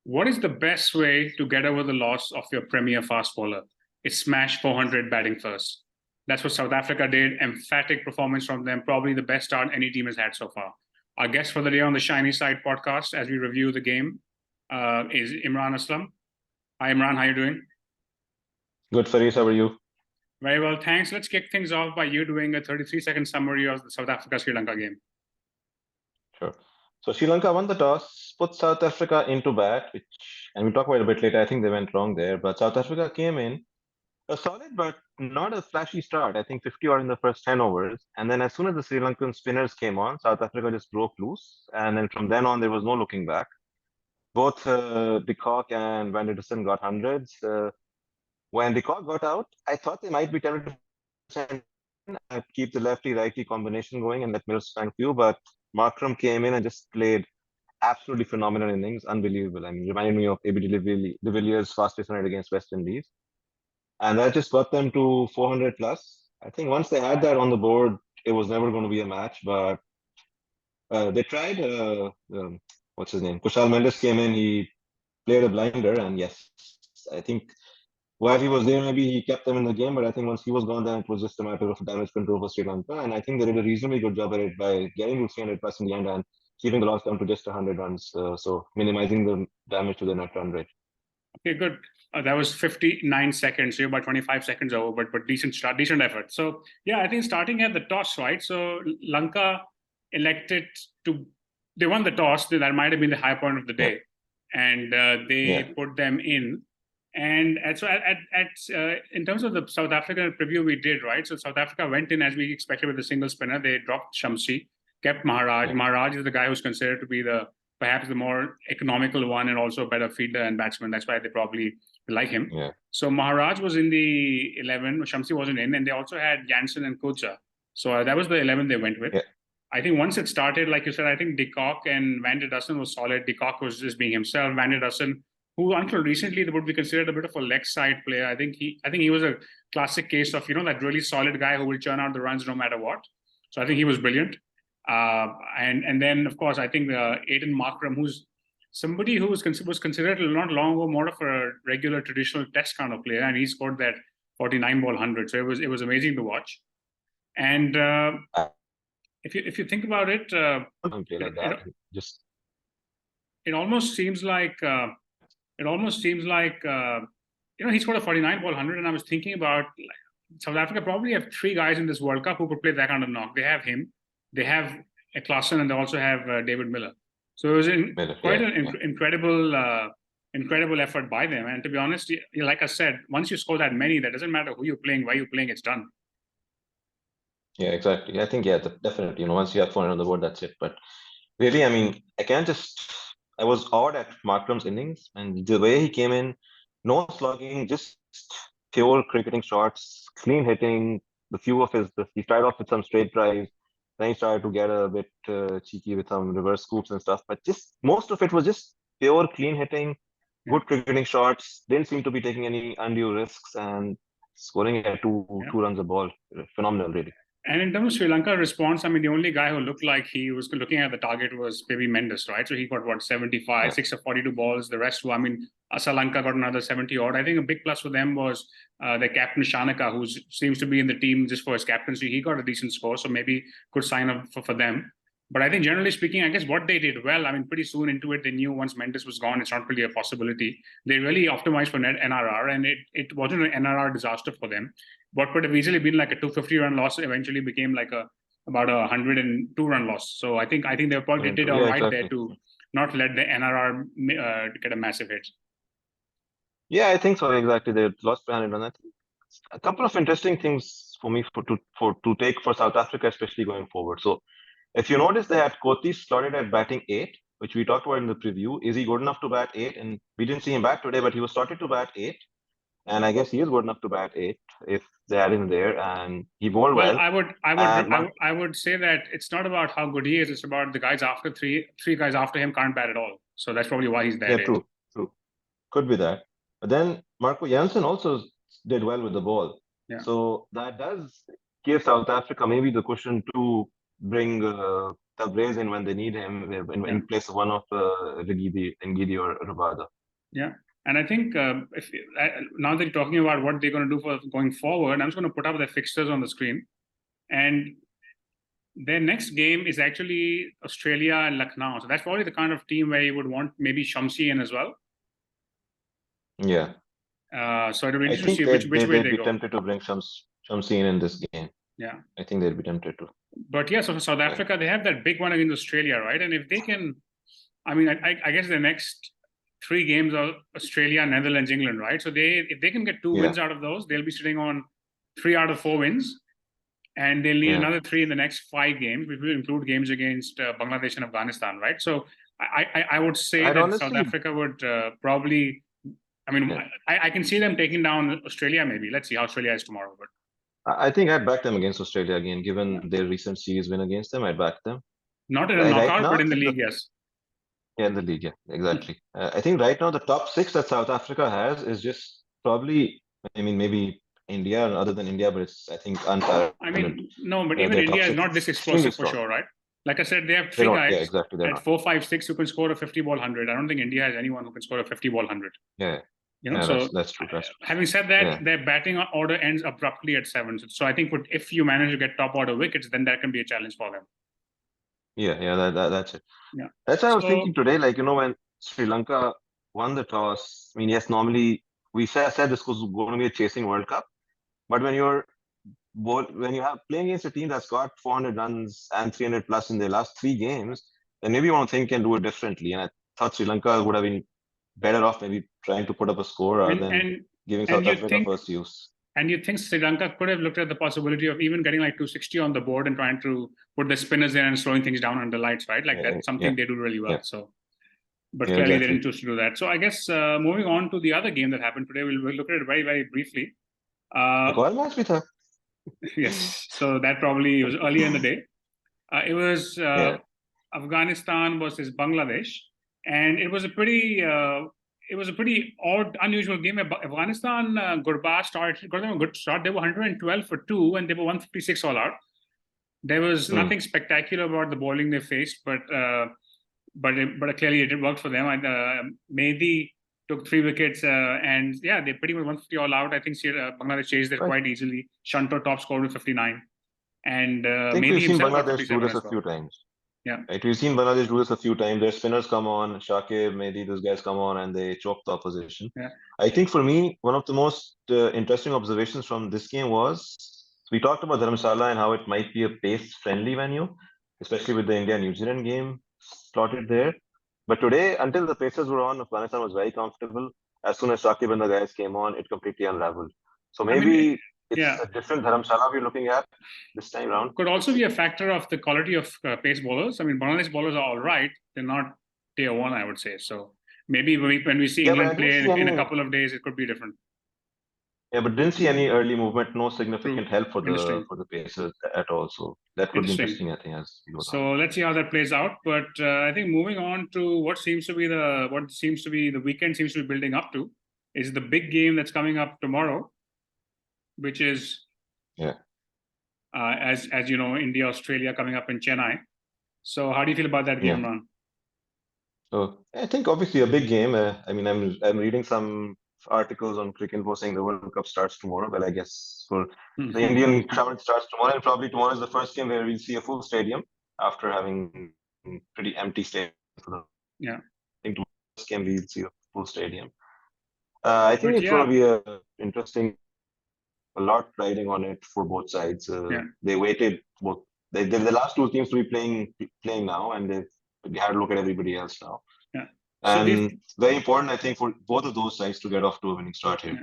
What is the best way to get over the loss of your premier fast bowler? It's smash 400 batting first. That's what South Africa did. Emphatic performance from them. Probably the best start any team has had so far. Our guest for the day on the Shiny Side podcast, as we review the game, is Imran Aslam. Hi, Imran. How are you doing? Good, Faris. How are you? Very well, thanks. Let's kick things off by you doing a 33-second summary of the South Africa-Sri Lanka game. Sure. So Sri Lanka won the toss, put South Africa into bat, and we'll talk about it a bit later. I think they went wrong there, but South Africa came in a solid but not a flashy start. I think 50 odd in the first 10 overs, and then as soon as the Sri Lankan spinners came on, South Africa just broke loose, and then from then on there was no looking back. Both De Kock and Van der Dussen got hundreds. When De Kock got out, I thought they might be tempted to keep the lefty-righty combination going and let Mills spank few, but Markram came in and just played absolutely phenomenal innings, unbelievable. I mean, reminded me of A.B. de Villiers' fastest run against West Indies, and that just got them to 400 plus. I think once they had that on the board, it was never going to be a match. But they tried. What's his name? Kushal Mendes came in. He played a blinder, and yes, I think while he was there, maybe he kept them in the game, but I think once he was gone, then it was just a matter of damage control for Sri Lanka. And I think they did a reasonably good job at it by getting to 300 plus in the end and keeping the loss down to just 100 runs. So minimizing the damage to the net run rate. Okay, good. That was 59 seconds. So you're about 25 seconds over, but decent start, decent effort. So yeah, I think starting at the toss, right? So Lanka elected to, they won the toss. That might have been the high point of the day, and they put them in. And so in terms of the South African preview we did, right? So South Africa went in as we expected with a single spinner. They dropped Shamsi, kept Maharaj. Maharaj is the guy who's considered to be perhaps the more economical one and also a better fielder and batsman. That's why they probably like him. Yeah. So Maharaj was in the 11. Shamsi wasn't in, and they also had Jansen and Kocha. So that was the 11 they went with. Yeah. I think once it started, like you said, I think De Kock and Van der Dussen was solid. De Kock was just being himself. Van der Dussen, who until recently would be considered a bit of a leg side player. I think he was a classic case of, that really solid guy who will churn out the runs no matter what. So I think he was brilliant. And then of course I think Aiden Markram, who's somebody who was considered not long ago more of a regular traditional test kind of player, and he scored that 49 ball 100. So it was amazing to watch. And if you think about it, it almost seems like he scored a 49 ball 100, and I was thinking about South Africa probably have three guys in this World Cup who could play that kind of knock. They have him, they have Klaassen, and they also have David Miller. So it was incredible effort by them. And to be honest, like I said, once you score that many, that doesn't matter who you're playing, where you're playing, it's done. Yeah, exactly. I think, definitely. Once you have 400 on the board, that's it. But really, I mean, I was awed at Markram's innings and the way he came in, no slugging, just pure cricketing shots, clean hitting. He started off with some straight drives, then he started to get a bit cheeky with some reverse scoops and stuff. But just most of it was just pure clean hitting, good cricketing shots. Didn't seem to be taking any undue risks and scoring at two runs a ball. Phenomenal, really. And in terms of Sri Lanka response, I mean, the only guy who looked like he was looking at the target was maybe Mendes, right? So he got 75, 6 of 42 balls. The rest, Sri Lanka got another 70 odd. I think a big plus for them was their captain Shanaka, who seems to be in the team just for his captaincy. He got a decent score, so maybe good sign up for them. But I think generally speaking, I guess what they did well, I mean, pretty soon into it, they knew once Mendes was gone, it's not really a possibility. They really optimized for net NRR, and it wasn't an NRR disaster for them. What could have easily been like a 250 run loss eventually became like about a 102 run loss. So I think they probably did all right there to not let the NRR get a massive hit. Yeah, I think so. Exactly. They lost by 100 runs. I think a couple of interesting things for me to take for South Africa, especially going forward. So if you notice that Koti started at batting 8, which we talked about in the preview. Is he good enough to bat 8? And we didn't see him bat today, but he was started to bat 8. And I guess he is good enough to bat 8 if they had him there, and he bowled well. I would say that it's not about how good he is; it's about the guys after three guys after him can't bat at all. So that's probably why he's there. Yeah, true. Could be that. But then Marco Jansen also did well with the ball. So that does give South Africa maybe the cushion to bring Tabriz in when they need him, in place of one of Ngidi or Rabada. Yeah. And I think now that you're talking about what they're going to do for going forward, I'm just going to put up the fixtures on the screen. And their next game is actually Australia and Lucknow. So that's probably the kind of team where you would want maybe Shamsi in as well. Yeah. So it'll be I interesting to think see which way they'd they be go. tempted to bring Shamsi in this game. Yeah. I think they'd be tempted to. But yeah, so for South Africa, they have that big one against Australia, right? And if they can, I mean, I guess the next 3 games are Australia, Netherlands, England, right? So if they can get 2 wins out of those, they'll be sitting on 3 out of 4 wins. And they'll need another 3 in the next 5 games, which will include games against Bangladesh and Afghanistan, right? So I would say that honestly, South Africa would probably, I mean, I can see them taking down Australia maybe. Let's see how Australia is tomorrow. But I think I'd back them against Australia again, given their recent series win against them. I'd back them. not in a Right knockout, now, but I in the think league, yes. Yeah, in the league, yeah, exactly. I think right now the top 6 that South Africa has is just probably, I mean, maybe India, other than India, but it's, I think, unparalleled. I mean, no, but even Their top India is 6 not this extremely explosive for strong. sure, right? Like I said, they have They're 3 not, yeah, guys exactly. They're at not. 4, 5, 6 who can score a 50 ball 100. I don't think India has anyone who can score a 50 ball 100. Yeah, You know, yeah, so that's true. That's true. having said that, their batting order ends abruptly at 7. So I think if you manage to get top order wickets, then that can be a challenge for them. Yeah, that's it. Yeah. That's why I was thinking today, like, when Sri Lanka won the toss, I mean, yes, normally we said this was going to be a chasing World Cup, but when you have playing against a team that's got 400 runs and 300 plus in their last 3 games, then maybe you want to think and do it differently. And I thought Sri Lanka would have been better off maybe trying to put up a score rather than giving South Africa first use. And you think Sri Lanka could have looked at the possibility of even getting like 260 on the board and trying to put the spinners in and slowing things down under lights, right? Like that's something they do really well. So, but clearly they didn't choose to do that. So I guess moving on to the other game that happened today, we'll look at it very, very briefly. Yes, so that probably was earlier in the day. It was Afghanistan versus Bangladesh, and it was a pretty odd, unusual game. Afghanistan, Gurbaz got them a good start. They were 112 for 2, and they were 156 all out. There was nothing spectacular about the bowling they faced, but clearly it worked for them. Mehdi took 3 wickets, and they pretty much 150 all out. I think Bangladesh chased it quite easily. Shanto top scored with 59, and I think we've seen Bangladesh do this a few times. Yeah, right. We've seen Bangladesh do this a few times. Their spinners come on, Shakib, Mehdi, those guys come on, and they choke the opposition. Yeah. I think for me, one of the most interesting observations from this game was we talked about Dharamsala and how it might be a pace-friendly venue, especially with the India-New Zealand game slotted there. But today, until the paces were on, Afghanistan was very comfortable. As soon as Shakib and the guys came on, it completely unraveled. So maybe it's a different Dharamsala we're looking at this time around. Could also be a factor of the quality of pace bowlers. I mean, Bangladesh bowlers are all right. They're not tier 1, I would say. So maybe when we see England play in a couple of days, it could be different. Yeah, but didn't see any early movement, no significant help for the Pacers at all. So that could be interesting, I think. So let's see how that plays out. But I think moving on to what seems to be the weekend seems to be building up to is the big game that's coming up tomorrow, which is as you know, India Australia coming up in Chennai. So how do you feel about that game, Imran? So I think obviously a big game. I mean, I'm reading some articles on Cricket Info saying the World Cup starts tomorrow. Well, I guess for the Indian crowd starts tomorrow, and probably tomorrow is the first game where we'll see a full stadium after having pretty empty stadium. Yeah, I think tomorrow's game we'll see a full stadium. I think it's going to be a interesting. A lot riding on it for both sides. They waited both. The last 2 teams to be playing now, and they had to look at everybody else now. Yeah, and very important, I think, for both of those sides to get off to a winning start here. Yeah.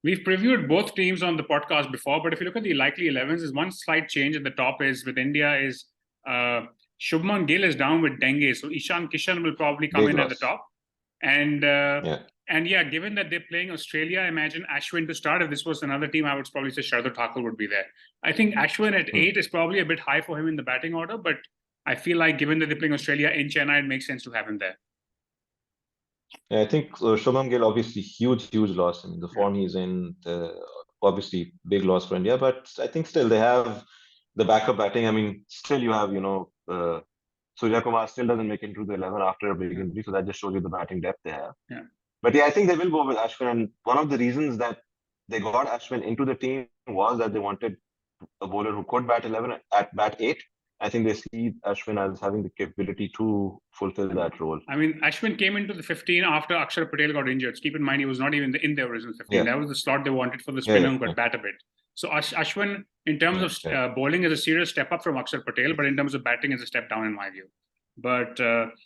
We've previewed both teams on the podcast before, but if you look at the likely 11s, there's one slight change at the top is with India is Shubman Gill is down with dengue, so Ishan Kishan will probably come in at the top. And given that they're playing Australia, I imagine Ashwin to start. If this was another team, I would probably say Shardul Thakur would be there. I think Ashwin at 8 is probably a bit high for him in the batting order, but I feel like given that they're playing Australia in Chennai, it makes sense to have him there. Yeah, I think Shubman Gill, obviously huge loss. I mean, the form he's in, obviously big loss for India, but I think still they have the backup batting. I mean, still you have, Surya Kumar still doesn't make it into the 11 after a big Yeah. injury. So that just shows you the batting depth they have. Yeah. But yeah, I think they will go with Ashwin. And one of the reasons that they got Ashwin into the team was that they wanted a bowler who could bat 11 at bat 8. I think they see Ashwin as having the capability to fulfill that role. I mean, Ashwin came into the 15 after Akshar Patel got injured. Keep in mind, he was not even in the original 15. Yeah. That was the slot they wanted for the spinner who could bat a bit. So Ashwin, in terms of bowling, is a serious step up from Akshar Patel, but in terms of batting, is a step down in my view. But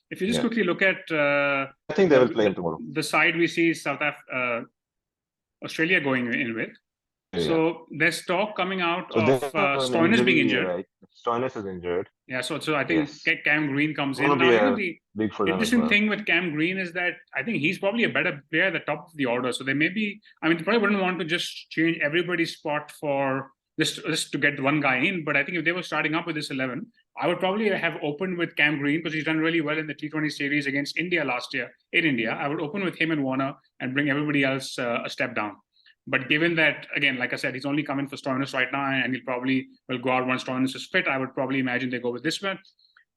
if you just quickly look at, I think they will play him tomorrow. The side we see Australia going in with. So there's talk coming out of Stoinis being injured. Right? Stoinis is injured. Yeah, so I think Cam Green comes in. Now, the interesting thing with Cam Green is that I think he's probably a better player at the top of the order. So they maybe, I mean, they probably wouldn't want to just change everybody's spot for just to get one guy in. But I think if they were starting up with this 11, I would probably have opened with Cam Green because he's done really well in the T20 series against India last year in India. I would open with him and Warner and bring everybody else a step down. But given that, again, like I said, he's only coming for Stoinis right now, and he'll probably will go out once Stoinis is fit. I would probably imagine they go with this one.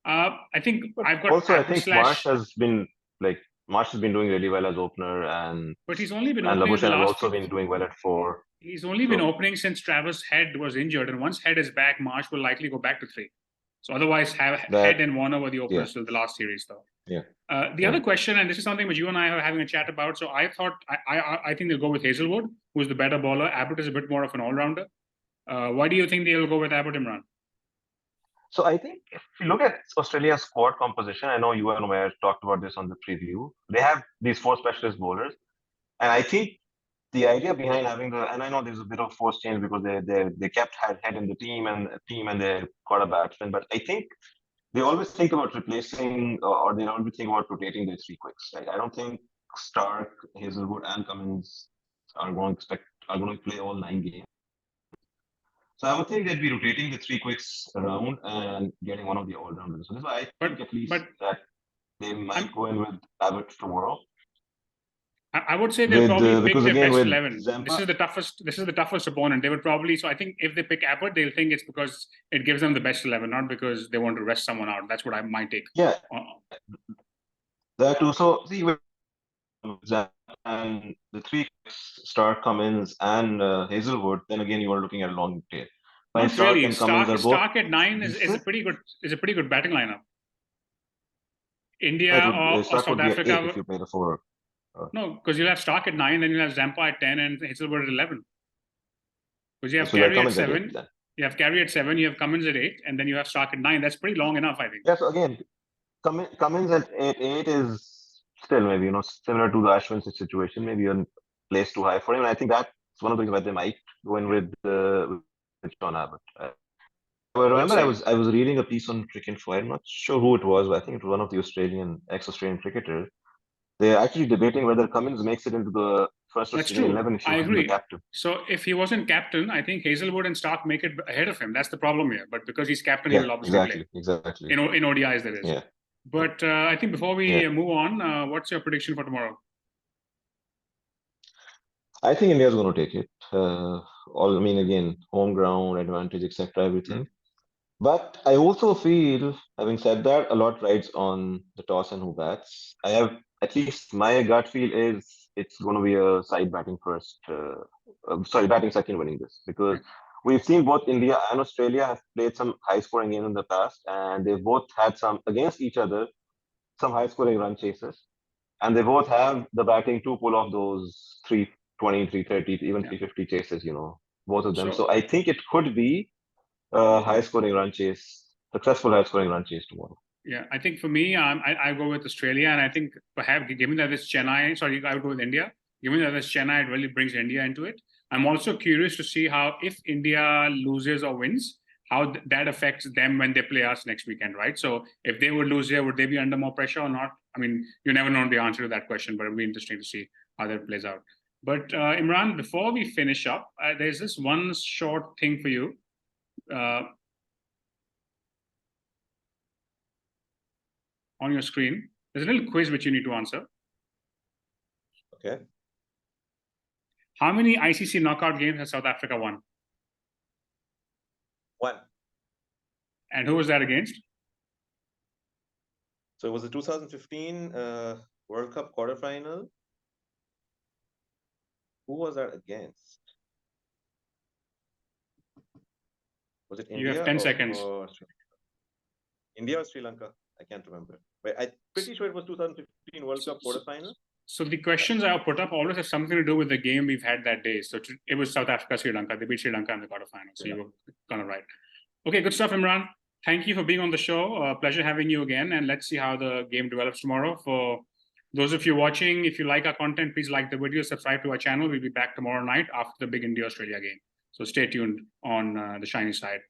I think I've got also. I think Marsh has been doing really well as opener, but he's only been opening. And Labuschagne has also been doing well at 4. He's only been opening since Travis Head was injured, and once Head is back, Marsh will likely go back to 3. So otherwise, Head and Warner were the openers till the last series, though. Yeah. The other question, and this is something which you and I are having a chat about. So I thought I think they'll go with Hazelwood, who's the better bowler. Abbott is a bit more of an all-rounder. Why do you think they'll go with Abbott, Imran? So I think if you look at Australia's squad composition, I know you and Umair talked about this on the preview. They have these 4 specialist bowlers, and I think the idea behind having and I know there's a bit of force change because they kept Head in the team and they got a batsman, but I think they always think about replacing or they always think about rotating their 3 quicks. Right? I don't think Stark, Hazelwood, and Cummins are going to play all 9 games. So I would think they'd be rotating the 3 quicks around and getting one of the all-rounders. So that's why I think at least that they might go in with Abbott tomorrow. I would say they'll probably pick their best 11. This is the toughest opponent. They would probably. So I think if they pick Abbott, they'll think it's because it gives them the best 11, not because they want to rest someone out. That's what I might take. Yeah. That too. So see with and the 3 Stark, Cummins, and Hazelwood. Then again, you are looking at a long tail. Not really. Stark at 9 is a pretty good batting lineup. India or South Africa. If you play the 4. No, because you'll have Stark at 9, then you'll have Zampa at 10, and Hazelwood at 11. Because you have Carey at 7, you have Carey at 7, you have Cummins at 8, and then you have Stark at 9. That's pretty long enough, I think. Yeah. So again, Cummins at 8 is still maybe similar to the Ashwin situation. Maybe a place too high for him. And I think that's one of the things why they might go in with John Abbott. Well, remember, I was reading a piece on Cricinfo. I'm not sure who it was, but I think it was one of the ex-Australian cricketers. They're actually debating whether Cummins makes it into the first Australian 11 if he was the captain. So if he wasn't captain, I think Hazelwood and Stark make it ahead of him. That's the problem here. But because he's captain, he will obviously play. Exactly. In ODIs, there is. Yeah. But I think before we move on, what's your prediction for tomorrow? I think India's going to take it. Again, home ground advantage, etc. Everything. But I also feel, having said that, a lot rides on the toss and who bats. I have at least my gut feel is it's going to be a side batting first. Batting second, winning this because we've seen both India and Australia have played some high-scoring games in the past, and they've both had some against each other, some high-scoring run chases, and they both have the batting to pull off those 320, 330, even 350 chases. Both of them. So I think it could be high-scoring run chase, successful high-scoring run chase tomorrow. Yeah, I think for me, I go with Australia, and I think perhaps given that it's Chennai, I would go with India. Given that it's Chennai, it really brings India into it. I'm also curious to see how if India loses or wins, how that affects them when they play us next weekend, right? So if they would lose here, would they be under more pressure or not? I mean, you never know the answer to that question, but it'll be interesting to see how that plays out. But Imran, before we finish up, there's this one short thing for you. On your screen, there's a little quiz which you need to answer. Okay. How many ICC knockout games has South Africa won? 1. And who was that against? So it was the 2015 World Cup quarterfinal. Who was that against? Was it You have India 10 seconds. or Sri Lanka? India or Sri Lanka? I can't remember. But I'm pretty sure it was 2015 World Cup quarterfinal. So the questions I put up always have something to do with the game we've had that day. So it was South Africa, Sri Lanka. They beat Sri Lanka in the quarterfinals. So you were kind of right. Okay, good stuff, Imran. Thank you for being on the show. Pleasure having you again. And let's see how the game develops tomorrow. For those of you watching, if you like our content, please like the video, subscribe to our channel. We'll be back tomorrow night after the big India-Australia game. So stay tuned on the shiny side.